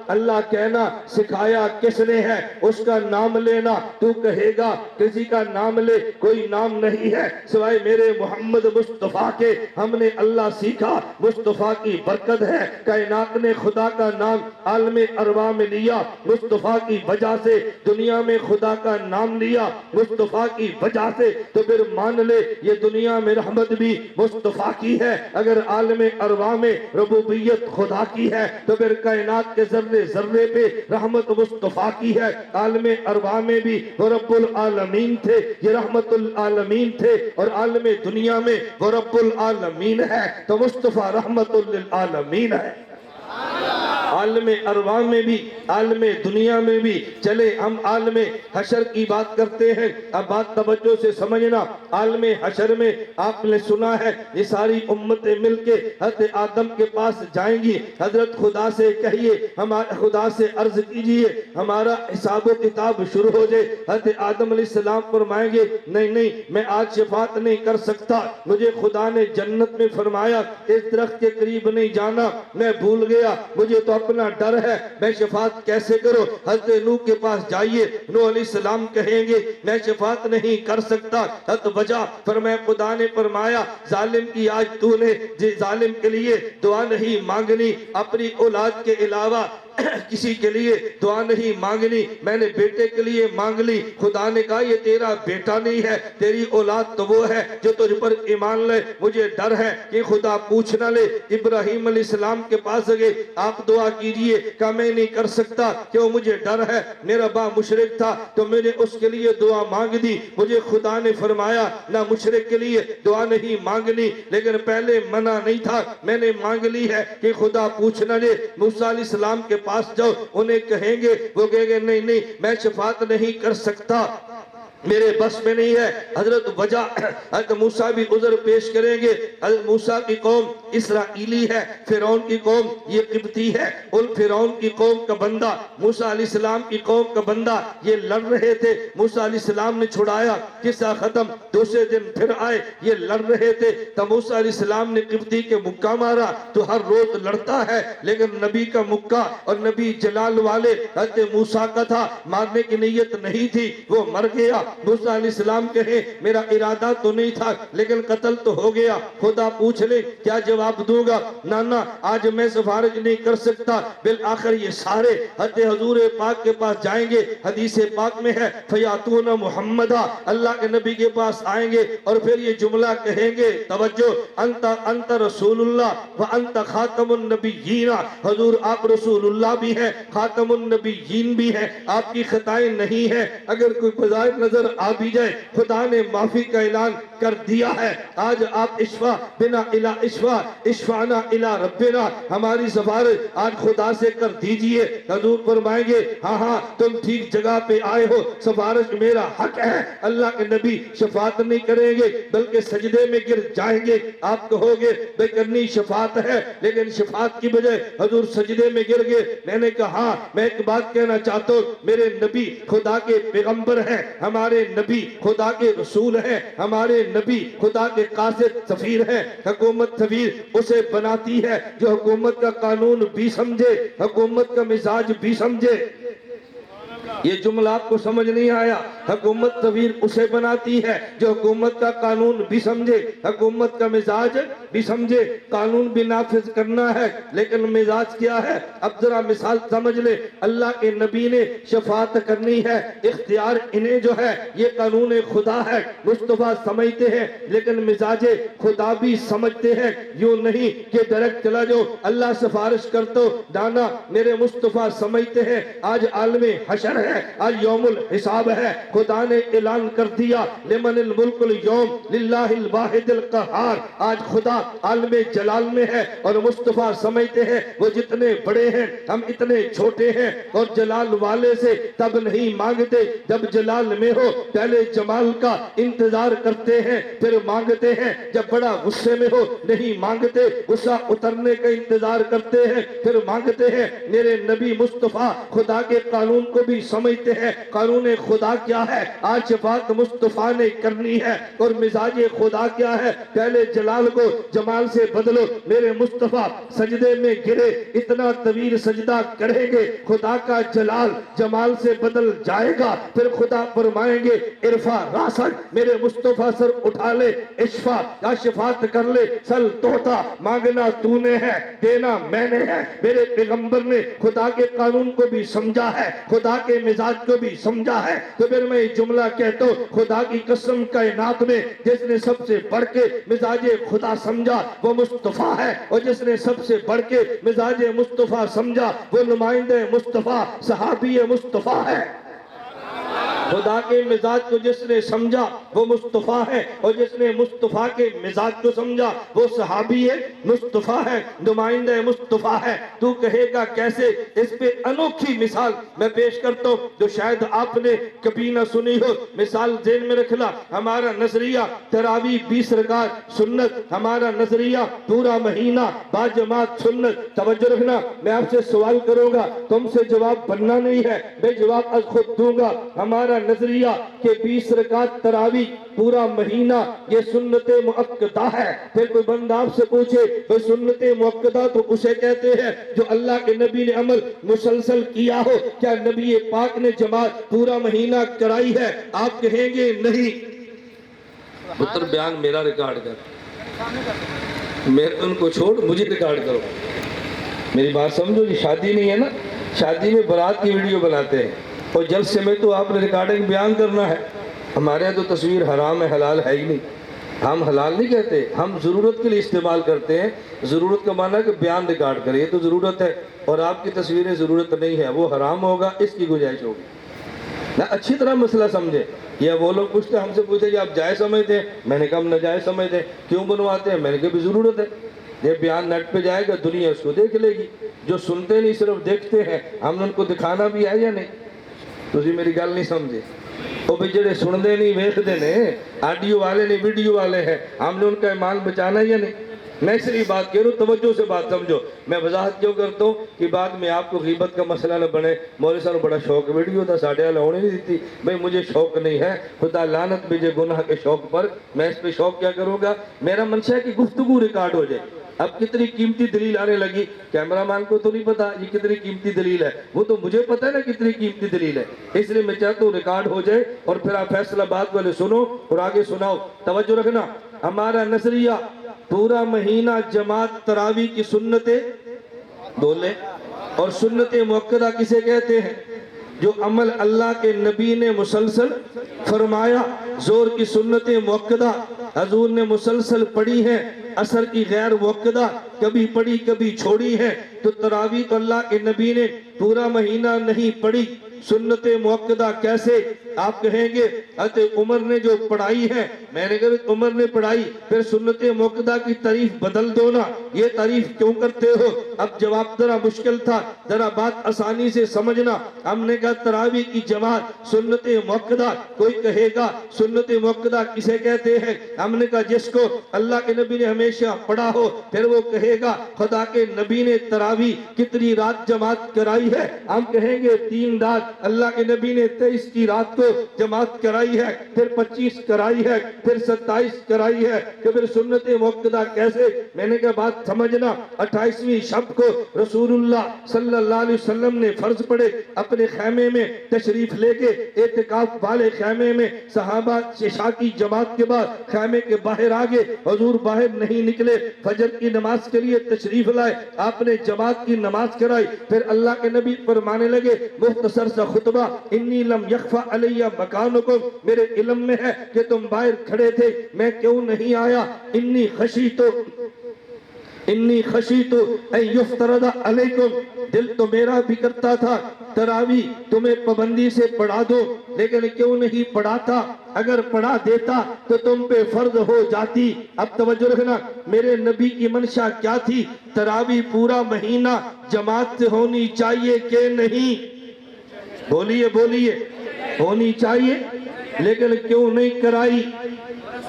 اللہ کہنا سکھایا کس نے ہے؟ اس کا نام لینا۔ تو کہے گا کسی کا نام لے، کوئی نام نہیں ہے سوائے میرے محمد مصطفیٰ کے۔ ہم نے اللہ سیکھا، مصطفیٰ کی برکت ہے، کائنات نے خدا کا نام عالم ارواح میں لیا، مصطفیٰ کی وجہ سے دنیا میں خدا کا نام لیا، مصطفیٰ کی وجہ سے۔ تو پھر مان لے یہ دنیا میں رحمت بھی مصطفیٰ کی ہے۔ اگر عالم ارواح میں ربوبیت خدا کی ہے تو پھر کائنات کے ذرے ذرے پہ رحمت مصطفیٰ کی ہے۔ عالم ارواح میں بھی وہ رب العالمین تھے، یہ رحمت العالمین تھے، اور عالم دنیا میں وہ رب العالمین ہے، تو مصطفیٰ رحمت للعالمین ہے۔ عالم ارواح میں بھی، عالم دنیا میں بھی۔ چلے ہم عالم حشر کی بات کرتے ہیں، اب بات توجہ سے سمجھنا۔ عالم حشر میں آپ نے سنا ہے یہ ساری امتیں مل کے حضرت آدم کے پاس جائیں گی۔ حضرت خدا سے کہیے، خدا سے عرض کیجئے ہمارا حساب و کتاب شروع ہو جائے۔ حضرت آدم علیہ السلام فرمائیں گے نہیں میں آج شفاعت نہیں کر سکتا، مجھے خدا نے جنت میں فرمایا اس درخت کے قریب نہیں جانا، میں بھول گیا، مجھے تو اپنا ڈر ہے، میں شفاعت کیسے کروں؟ حضرت نوح کے پاس جائیے، نوح علیہ السلام کہیں گے میں شفاعت نہیں کر سکتا۔ حضرت وجہ فرمایا خدا نے فرمایا ظالم کی آج تو نے ظالم کے لیے دعا نہیں مانگنی، اپنی اولاد کے علاوہ کسی کے لیے دعا نہیں مانگنی، میں نے بیٹے کے لیے مانگ لی۔ خدا نے کہا یہ تیرا بیٹا نہیں ہے، تیری اولاد تو وہ ہے جو تجھ پر ایمان لے، مجھے ڈر ہے کہ خدا پوچھ نہ لے۔ ابراہیم علیہ السلام کے پاس گئے، آپ دعا کیجئے، کہا میں نہیں کر سکتا، کیوں؟ مجھے ڈر ہے، میرا باپ مشرک تھا تو میں نے اس کے لیے دعا مانگ دی، مجھے خدا نے فرمایا نہ مشرک کے لیے دعا نہیں مانگنی، لیکن پہلے منع نہیں تھا، میں نے مانگ لی ہے کہ خدا پوچھ نہ لے۔ موسیٰ علیہ السلام کے پاس جاؤ، انہیں کہیں گے، وہ کہیں گے نہیں میں شفاعت نہیں کر سکتا، میرے بس میں نہیں ہے۔ حضرت وجہ حضرت موسیٰ بھی عذر پیش کریں گے۔ حضرت موسیٰ کی قوم اسرائیلی ہے، فرعون کی قوم یہ قبطی ہے، ان فرعون کی قوم کا بندہ موسیٰ علیہ السلام کی قوم کا بندہ یہ لڑ رہے تھے، موسیٰ علیہ السلام نے چھڑایا، قصہ ختم۔ دوسرے دن پھر آئے، یہ لڑ رہے تھے تو موسیٰ علیہ السلام نے قبطی کے مکہ مارا، تو ہر روز لڑتا ہے لیکن نبی کا مکہ اور نبی جلال والے حضرت موسیٰ کا تھا، مارنے کی نیت نہیں تھی، وہ مر گیا۔ موسیٰ علیہ السلام کہے میرا ارادہ تو نہیں تھا لیکن قتل تو ہو گیا، خدا پوچھ لے کیا جواب دوں گا؟ نانا آج میں سفارش نہیں کر سکتا۔ بالآخر یہ سارے حضرت حضور پاک کے پاس جائیں گے، حدیث پاک میں ہے فیاتون محمدہ، اللہ کے نبی کے پاس آئیں گے اور پھر یہ جملہ کہیں گے، توجہ، انت رسول اللہ وانت خاتم النبیین، حضور آپ رسول اللہ بھی ہیں، خاتم النبیین بھی ہیں، آپ کی خطائیں نہیں ہیں، اگر کوئی بظاہر نظر آ بھی جائے خدا نے معافی کا اعلان کر دیا ہے۔ آج آپ اشفا بنا الہ اشفا، اشفانا الہ ربنا، ہماری سفارش آج خدا سے کر دیجئے۔ حضور فرمائیں گے ہاں تم ٹھیک جگہ پہ آئے ہو، سفارش میرا حق ہے۔ اللہ کے نبی شفاعت نہیں کریں گے بلکہ سجدے میں گر جائیں گے۔ آپ کہو گے بے کرنی شفاعت ہے، لیکن شفاعت کی بجائے حضور سجدے میں گر گئے۔ میں نے کہا ہاں میں ایک بات کہنا چاہتا ہوں، میرے نبی خدا کے پیغمبر ہیں، ہمارے نبی خدا کے رسول ہیں، ہمارے نبی خدا کے قاصد سفیر ہیں۔ حکومت سفیر اسے بناتی ہے جو حکومت کا قانون بھی سمجھے، حکومت کا مزاج بھی سمجھے۔ یہ جملہ آپ کو سمجھ نہیں آیا؟ حکومت سفیر اسے بناتی ہے جو حکومت کا قانون بھی سمجھے، حکومت کا مزاج بھی سمجھے، قانون بھی نافذ کرنا ہے لیکن مزاج کیا ہے؟ اب ذرا مثال سمجھ لے، اللہ کے نبی نے شفاعت کرنی ہے، اختیار انہیں جو ہے یہ قانون خدا ہے، مصطفیٰ سمجھتے ہیں لیکن مزاج خدا بھی سمجھتے ہیں، یوں نہیں کہ ڈائریکٹ چلا جاؤ اللہ سفارش کرتو، دانا میرے مصطفیٰ سمجھتے ہیں۔ آج عالم حشر ہے ہے، آج یوم الحساب ہے۔ خدا نے اعلان کر دیا لمن الملک اليوم للہ الواحد القہار۔ آج خدا عالم جلال میں ہے اور مصطفیٰ سمجھتے ہیں وہ جتنے بڑے ہیں ہم اتنے چھوٹے ہیں، اور جلال والے سے تب نہیں مانگتے جب جلال میں ہو، پہلے جمال کا انتظار کرتے ہیں پھر مانگتے ہیں، جب بڑا غصے میں ہو نہیں مانگتے، غصہ اترنے کا انتظار کرتے ہیں پھر مانگتے ہیں۔ میرے نبی مصطفیٰ خدا کے قانون کو بھی سمجھتے ہیں، قانون خدا کیا ہے آج بات مصطفیٰ نے کرنی ہے، اور مزاج خدا کیا ہے پہلے جلال کو جمال سے بدلو۔ میرے مصطفیٰ سجدے میں گرے، اتنا طویل سجدہ کریں گے خدا کا جلال جمال سے بدل جائے گا، پھر خدا فرمائیں گے ارفع راسک، میرے مصطفیٰ سر اٹھا لے، اشفا یا شفاعت کر لے، سل توتا، مانگنا تو نے ہے دینا میں نے ہے۔ میرے پیغمبر نے خدا کے قانون کو بھی سمجھا ہے، خدا کے مزاج کو بھی سمجھا ہے، تو پھر میں جملہ کہتا ہوں خدا کی قسم کائنات میں جس نے سب سے بڑھ کے مزاج خدا سمجھا وہ مصطفیٰ ہے، اور جس نے سب سے بڑھ کے مزاج مصطفیٰ سمجھا وہ نمائندہ مصطفیٰ صحابی مصطفیٰ ہے۔ خدا کے مزاج کو جس نے سمجھا وہ مصطفیٰ ہے، اور جس نے مصطفیٰ کے مزاج کو سمجھا وہ صحابی ہے مصطفیٰ ہے، نمائندہ مصطفیٰ ہے۔ تو کہے گا کیسے؟ اس پہ انوکھی مثال میں پیش کرتا ہوں جو شاید آپ نے کبھی نہ سنی ہو۔ مثال ذہن میں رکھنا، ہمارا نظریہ تراویح 20 رکعت سنت، ہمارا نظریہ پورا مہینہ باجماعت سنت۔ توجہ رکھنا، میں آپ سے سوال کروں گا، تم سے جواب بننا نہیں ہے، میں جواب از خود دوں گا۔ ہمارا نظریہ کہ 20 رکعت تراویح پورا مہینہ یہ سنت مؤکدہ ہے۔ پھر کوئی بندہ آپ سے پوچھے وہ سنت مؤکدہ تو اسے کہتے ہیں جو اللہ کے نبی نے عمل مسلسل کیا ہو۔ کیا نبی پاک نے جماعت پورا مہینہ کرائی ہے؟ آپ کہیں گے نہیں۔ پتر بیان میرا ریکارڈ کر، میں ان کو چھوڑ مجھے ریکارڈ کرو۔ میری بات سمجھو، یہ شادی نہیں ہے نا، شادی میں برات کی ویڈیو بناتے ہیں اور جلسے میں تو آپ نے ریکارڈنگ بیان کرنا ہے۔ ہمارے یہاں تو تصویر حرام ہے حلال ہے ہی نہیں، ہم حلال نہیں کہتے، ہم ضرورت کے لیے استعمال کرتے ہیں۔ ضرورت کا معنی ہے کہ بیان ریکارڈ کرے، یہ تو ضرورت ہے، اور آپ کی تصویریں ضرورت نہیں ہے، وہ حرام ہوگا، اس کی گنجائش ہوگی نہ۔ اچھی طرح مسئلہ سمجھے۔ یا وہ لوگ پوچھتے ہم سے پوچھتے کہ آپ جائز سمجھتے ہیں، میں نے کہا ہم ناجائز سمجھتے ہیں۔ کیوں بنواتے ہیں؟ میں نے کہا بھی ضرورت ہے، یہ بیان نیٹ پہ جائے گا دنیا اس کو دیکھ لے گی۔ جو سنتے نہیں صرف دیکھتے ہیں، ہم نے ان کو دکھانا بھی ہے یا نہیں؟ تسی میری گل نہیں سمجھے۔ وہ بھی جڑے سندے نہیں ویکھدے نے، آڈیو والے نہیں ویڈیو والے ہیں، ہم نے ان کا ایمان بچانا یا نہیں؟ میں اس لیے بات کہہ رہا ہوں، توجہ سے بات سمجھو۔ میں وضاحت کیوں کرتا ہوں کہ بعد میں آپ کو غیبت کا مسئلہ نہ بنے، مولوی صاحب بڑا شوق ویڈیو تھا ساڑھے والا ہونے نہیں دیتی۔ بھئی مجھے شوق نہیں ہے، خدا لعنت بھیجے گناہ کے شوق پر، میں اس پہ شوق کیا کروں گا؟ میرا منشا ہے کہ گفتگو ریکارڈ ہو جائے۔ اب کتنی قیمتی دلیل آنے لگی، کیمرہ مین کو تو نہیں پتا یہ کتنی قیمتی دلیل ہے، وہ تو مجھے پتا ہے نا کتنی قیمتی دلیل ہے، اس لیے میں چاہتا ہوں ریکارڈ ہو جائے اور پھر آپ فیصلہ بات والے سنو اور آگے سناؤ۔ توجہ رکھنا، ہمارا نظریہ پورا مہینہ جماعت تراویح کی سنتیں بولے، اور سنت مؤکدہ کسے کہتے ہیں؟ جو عمل اللہ کے نبی نے مسلسل فرمایا۔ زور کی سنت مؤکدہ حضور نے مسلسل پڑھی ہے، اثر کی غیر مؤکدہ کبھی پڑھی کبھی چھوڑی ہے۔ تو تراویح تو اللہ کے نبی نے پورا مہینہ نہیں پڑھی، سنت مؤکدہ کیسے؟ آپ کہیں گے حضرت عمر نے جو پڑھائی ہے، میں نے کہا عمر نے پڑھائی، پھر سنت مؤکدہ کی تعریف بدل دو نا، یہ تعریف کیوں کرتے ہو؟ اب جواب ذرا مشکل تھا، ذرا بات آسانی سے سمجھنا۔ ہم نے کہا تراویح کی جماعت سنت مؤکدہ، کوئی کہے گا سنت مؤکدہ کسے کہتے ہیں؟ ہم نے کہا جس کو اللہ کے نبی نے ہمیشہ پڑھا ہو، پھر وہ کہے گا خدا کے نبی نے تراویح کتنی رات جماعت کرائی ہے؟ ہم کہیں گے 3 رات، اللہ کے نبی نے 23 کی رات کو جماعت کرائی ہے، پھر 25 کرائی ہے، پھر 27 کرائی ہے، کہ پھر سنت مؤکدہ کیسے؟ میں نے کہا بات سمجھنا، 28ویں شب کو رسول اللہ صلی اللہ علیہ وسلم نے فرض پڑے، اپنے خیمے میں تشریف لے کے اعتکاف والے خیمے میں صحابہ عشاء کی جماعت کے بعد خیمے کے باہر آگے، حضور باہر نہیں نکلے، فجر کی نماز کے لیے تشریف لائے، آپ نے جماعت کی نماز کرائی، پھر اللہ کے نبی فرمانے لگے مختصر سا خطبہ، انی لم یخفى علی مکانکم، میرے علم میں ہے کہ تم باہر کھڑے تھے، میں کیوں نہیں آیا؟ انی خشیتو انی خشیت ان یفترض علیکم، دل تو میرا بھی کرتا تھا تراوی تمہیں پابندی سے پڑھا دو، لیکن کیوں نہیں پڑھاتا؟ اگر پڑھا دیتا تو تم پہ فرض ہو جاتی۔ اب توجہ رکھنا، میرے نبی کی منشا کیا تھی؟ تراوی پورا مہینہ جماعت سے ہونی چاہیے کہ نہیں؟ بولیے بولیے، ہونی چاہیے، لیکن کیوں نہیں کرائی؟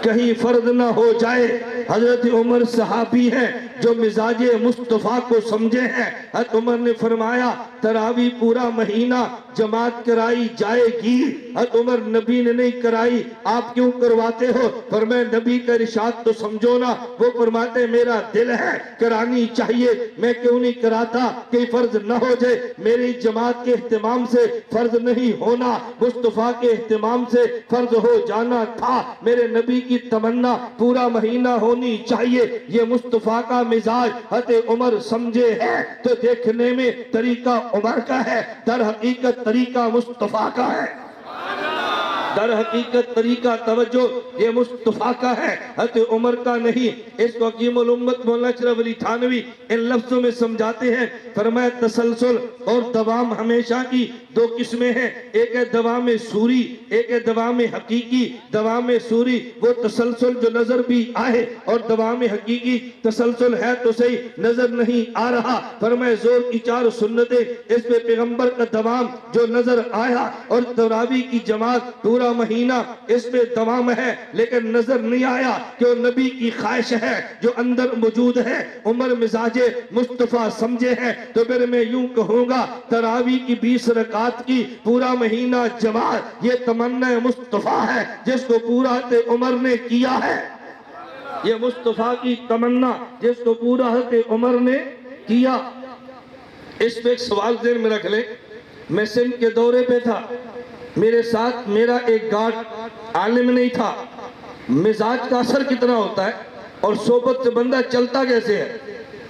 کہیں فرض نہ ہو جائے۔ حضرت عمر صحابی ہیں جو مزاج مصطفیٰ کو سمجھے ہیں۔ حضرت عمر نے فرمایا تراوی پورا مہینہ جماعت کرائی جائے گی۔ حضرت عمر نبی نے نہیں کرائی، آپ کیوں کرواتے ہو؟ فرمایا نبی کا ارشاد تو سمجھو نا، وہ فرماتے میرا دل ہے کرانی چاہیے، میں کیوں نہیں کراتا؟ کہ فرض نہ ہو جائے۔ میری جماعت کے اہتمام سے فرض نہیں ہونا، مصطفیٰ کے اہتمام سے فرض ہو جانا تھا۔ میرے نبی کی تمنا پورا مہینہ ہونی چاہیے، یہ مصطفیٰ کا مزاج حضرت عمر سمجھے ہیں، تو دیکھنے میں طریقہ عمر کا ہے، در حقیقت طریقہ مصطفیٰ کا ہے۔ در حقیقت طریقہ توجہ یہ مصطفیٰ کا ہے، حضرت عمر کا نہیں۔ اس کو حکیم الامت مولانا اشرف علی تھانوی ان لفظوں میں سمجھاتے ہیں، فرمایا تسلسل اور دوام ہمیشہ کی دو قسمیں ہیں، ایک ہے دوام سوری، ایک ہے دوام حقیقی۔ دوام سوری وہ تسلسل جو نظر بھی آئے، اور دوام حقیقی تسلسل ہے تو صحیح نظر نہیں آ رہا۔ فرمایا زور کی چار سنتیں، اس پہ پیغمبر کا دوام جو نظر آیا، اور تراوی کی جماعت پورا مہینہ اس پہ دوام ہے، لیکن نظر نہیں آیا کہ وہ نبی کی خواہش ہے جو اندر موجود ہے۔ عمر مزاج مصطفیٰ سمجھے ہیں، تو پھر میں یوں کہوں گا تراوی کی 20 رکعت کی پورا مہینہ جماعت یہ تمنا مصطفیٰ ہے جس کو پورا حضرت عمر نے کیا ہے۔ یہ مصطفیٰ کی تمنا جس کو پورا حضرت عمر نے کیا۔ اس پہ ایک سوال ذہن میں رکھ لیں، میں سندھ کے دورے پہ تھا، میرے ساتھ میرا ایک گارڈ عالم نہیں تھا۔ مزاج کا اثر کتنا ہوتا ہے اور صحبت سے بندہ چلتا کیسے ہے؟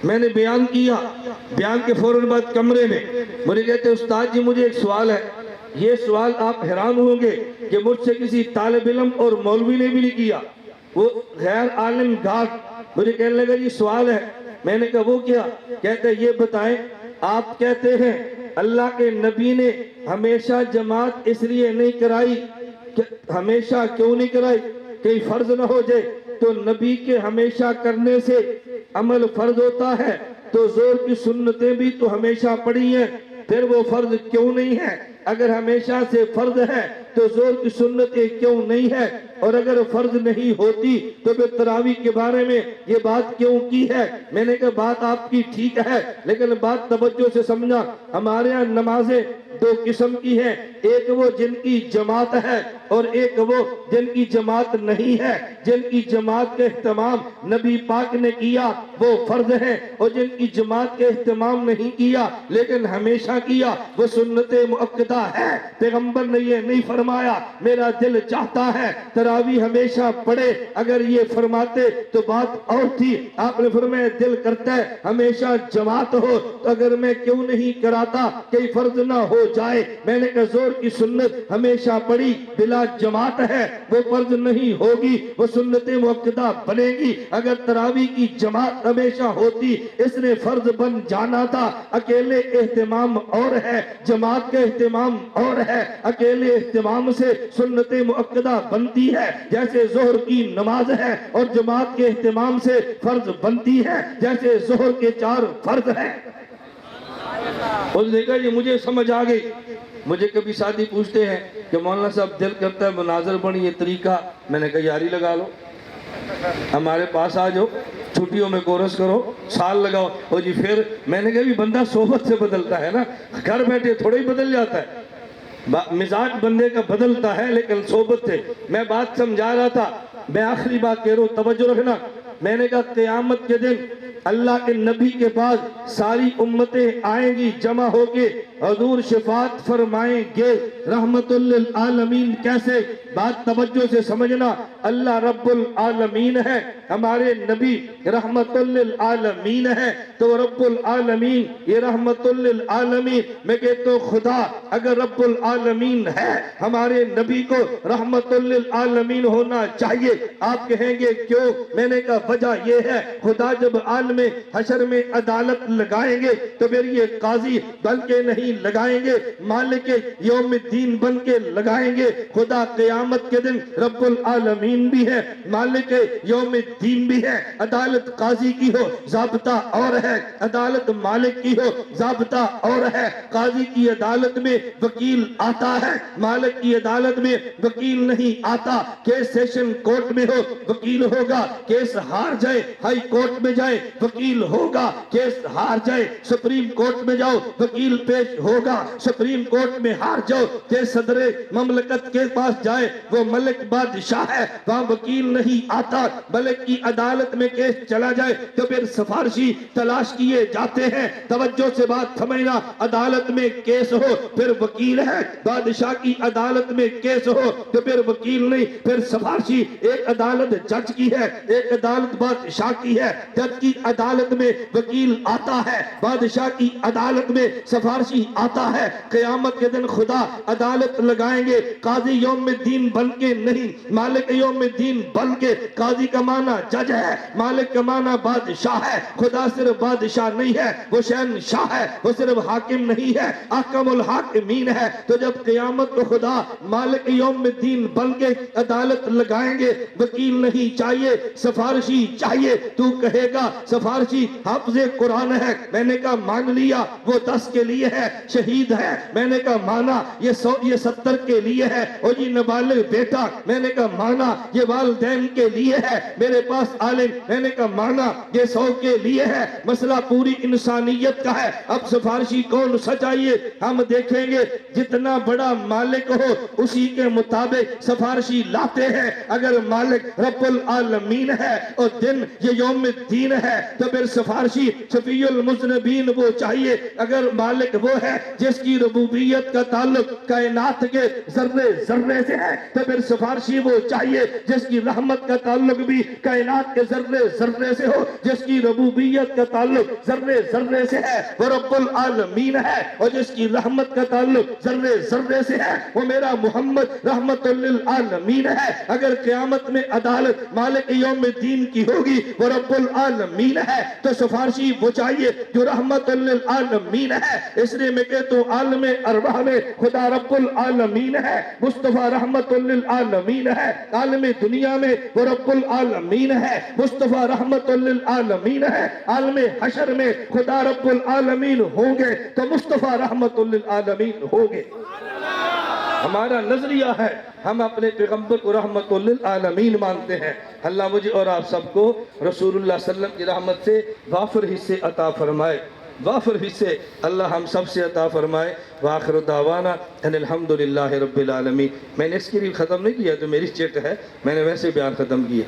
میں نے بیان کیا، بیان کے فوراً بعد کمرے میں مجھے کہتے استاد جی مجھے ایک سوال ہے۔ یہ سوال آپ حیران ہوں گے کہ مجھ سے کسی طالب علم اور مولوی نے بھی نہیں کیا، وہ غیر عالم گارڈ مجھے کہنے لگا یہ سوال ہے۔ میں نے کہا وہ کیا؟ کہتے یہ بتائیں، آپ کہتے ہیں اللہ کے نبی نے ہمیشہ جماعت اس لیے نہیں کرائی، ہمیشہ کیوں نہیں کرائی؟ کہ فرض نہ ہو جائے۔ تو نبی کے ہمیشہ کرنے سے عمل فرض ہوتا ہے، تو زور کی سنتیں بھی تو ہمیشہ پڑھی ہیں، پھر وہ فرض کیوں نہیں ہے؟ اگر ہمیشہ سے فرض ہے تو زور کی سنتیں کیوں نہیں ہے؟ اور اگر فرض نہیں ہوتی تو پھر تراوی کے بارے میں یہ بات کیوں کی ہے؟ میں نے کہا بات آپ کی ٹھیک ہے، لیکن بات توجہ سے سمجھا۔ ہمارے ہاں نمازیں دو قسم کی ہیں، ایک وہ جن کی جماعت ہے اور ایک وہ جن کی جماعت نہیں ہے۔ جن کی جماعت کے اہتمام نبی پاک نے کیا وہ فرض ہے، اور جن کی جماعت کے اہتمام نہیں کیا لیکن ہمیشہ کیا وہ سنت مؤکدہ ہے۔ پیغمبر نے یہ نہیں فرمایا میرا دل چاہتا ہے تراوی ہمیشہ پڑھے، اگر یہ فرماتے تو بات اور تھی۔ آپ نے فرمایا دل کرتا ہے ہمیشہ جماعت ہو، تو اگر میں کیوں نہیں کراتا کہ فرض نہ ہو جائے؟ میں نے کہا زور کی سنت ہمیشہ پڑھی بلا جماعت ہے، وہ فرض نہیں ہوگی، وہ سنت مؤکدہ بنے گی۔ اگر تراوی کی جماعت ہمیشہ ہوتی اس نے فرض بن جانا تھا۔ اکیلے اہتمام اور ہے، جماعت کے اہتمام اور ہے۔ اکیلے اہتمام سے سنت مؤکدہ بنتی ہے جیسے ظہر کی نماز ہے، اور جماعت کے اہتمام سے فرض بنتی ہے جیسے ظہر کے 4 فرض ہیں۔ اس نے کہا یہ مجھے سمجھ آ گئی۔ مجھے کبھی ساتھی پوچھتے ہیں کہ مولانا صاحب دل کرتا ہے مناظر بنی یہ طریقہ، میں نے کہا یاری لگا لو، ہمارے پاس آ جاؤ، چھٹیوں میں کورس کرو، سال لگاؤ۔ اور جی پھر میں نے کہا بھی بندہ صحبت سے بدلتا ہے نا، گھر بیٹھے تھوڑا ہی بدل جاتا ہے، مزاج بندے کا بدلتا ہے لیکن صحبت سے۔ میں بات سمجھا رہا تھا، میں آخری بات کہہ رہا ہوں، توجہ رکھنا۔ میں نے کہا قیامت کے دن اللہ کے نبی کے بعد ساری امتیں آئیں گی جمع ہو کے، حضور شفاعت فرمائیں گے رحمت للعالمین کیسے؟ بات توجہ سے سمجھنا، اللہ رب العالمین ہے، ہمارے نبی رحمت للعالمین ہے، تو رب العالمین یہ رحمت للعالمین، میں کہتا ہوں خدا اگر رب العالمین ہے ہمارے نبی کو رحمت للعالمین ہونا چاہیے۔ آپ کہیں گے کیوں؟ میں نے کہا وجہ یہ ہے، خدا جب عالم حشر میں عدالت لگائیں گے تو پھر یہ قاضی بن کے نہیں لگائیں گے، مالک یوم الدین بن کے لگائیں گے۔ خدا قیامت کے دن رب العالمین بھی ہے، مالک یوم الدین بھی ہے۔ عدالت قاضی کی ہو ضابطہ اور ہے، عدالت مالک کی ہو ضابطہ اور ہے۔ قاضی کی عدالت میں وکیل آتا ہے، مالک کی عدالت میں وکیل نہیں آتا۔ کیس سیشن کورٹ میں ہو وکیل ہوگا، کیس ہار جائے ہائی کورٹ میں جائے وکیل ہوگا، کیس ہار جائے سپریم کورٹ میں جاؤ وکیل پیش ہوگا، سپریم کورٹ میں ہار جاؤ کیس صدر مملکت کے پاس جائے وہ ملک بادشاہ ہے، وہاں وکیل نہیں آتا۔ ملک کی عدالت میں کیس چلا جائے تو پھر سفارشی تلاش کیے جاتے ہیں۔ توجہ سے بات سمجھنا، عدالت میں کیس ہو پھر وکیل ہے، بادشاہ کی عدالت میں کیس ہو تو پھر وکیل نہیں، پھر سفارشی۔ ایک عدالت جج کی ہے، ایک عدالت بادشاہ کی ہے۔ جج کی عدالت میں وکیل آتا ہے، بادشاہ کی عدالت میں سفارشی آتا ہے۔ قیامت کے دن خدا عدالت لگائیں گے، قاضی یوم الدین بن کے نہیں، مالک یوم الدین بن کے۔ قاضی کا معنی جج ہے، مالک کا معنی بادشاہ ہے۔ خدا صرف بادشاہ نہیں ہے، وہ شہنشاہ ہے، وہ صرف حاکم نہیں ہے، احکم الحاکمین ہے۔ تو جب قیامت کو خدا مالک یوم الدین بن کے عدالت لگائیں گے، وکیل نہیں چاہیے، سفارشی چاہیے۔ تو کہے گا سفارشی حافظ قرآن ہے، میں نے کہا مان لیا وہ 10 کے لیے ہے، شہید ہے، میں نے کہا مانا یہ 70 کے لیے ہے، اور یہ نابالغ بیٹا، میں نے کہا مانا یہ والدین کے لیے ہے، میرے پاس عالم، میں نے کہا مانا یہ 100 کے لیے ہے۔ مسئلہ پوری انسانیت کا ہے۔ اب سفارشی کون سا چاہیے؟ ہم دیکھیں گے جتنا بڑا مالک ہو اسی کے مطابق سفارشی لاتے ہیں۔ اگر مالک رب العالمین ہے اور دن یہ یوم الدین ہے تو پھر سفارشی شفیع المذنبین وہ چاہیے۔ اگر مالک وہ ہے جس کی ربوبیت کا تعلق کائنات کے ذرے ذرے سے ہے تو پھر سفارشی وہ چاہیے جس کی رحمت کا تعلق بھی کائنات کے ذرے ذرے سے ہو، جس کی ربوبیت کا تعلق ذرے ذرے سے ہے وہ رب العالمین ہے، اور جس کی رحمت کا تعلق ذرے ذرے سے ہے وہ میرا محمد رحمت للعالمین ہے۔ اگر قیامت میں عدالت مالک یوم الدین کی ہوگی وہ رب العالمین ہے تو سفارشی وہ چاہیے جو رحمت للعالمین ہے۔ اس لیے میں کہتا ہوں عالم ارواح میں خدا رب العالمین ہے، مصطفیٰ رحمت للعالمین ہے۔ عالم دنیا میں وہ رب العالمین ہے، مصطفیٰ رحمت للعالمین ہے۔ عالم حشر میں خدا رب العالمین ہوں گے تو مصطفیٰ رحمت للعالمین ہوں گے۔ ہمارا نظریہ ہے، ہم اپنے پیغمبر کو رحمت للعالمین مانتے ہیں۔ اللہ مجھے اور آپ سب کو رسول اللہ صلی اللہ علیہ وسلم کی رحمت سے وافر حصے عطا فرمائے، وافر حصے اللہ ہم سب سے عطا فرمائے۔ وآخر دعوانا ان الحمدللہ رب العالمین۔ میں نے اس کے لیے ختم نہیں کیا جو میری چٹ ہے، میں نے ویسے بیان ختم کیا۔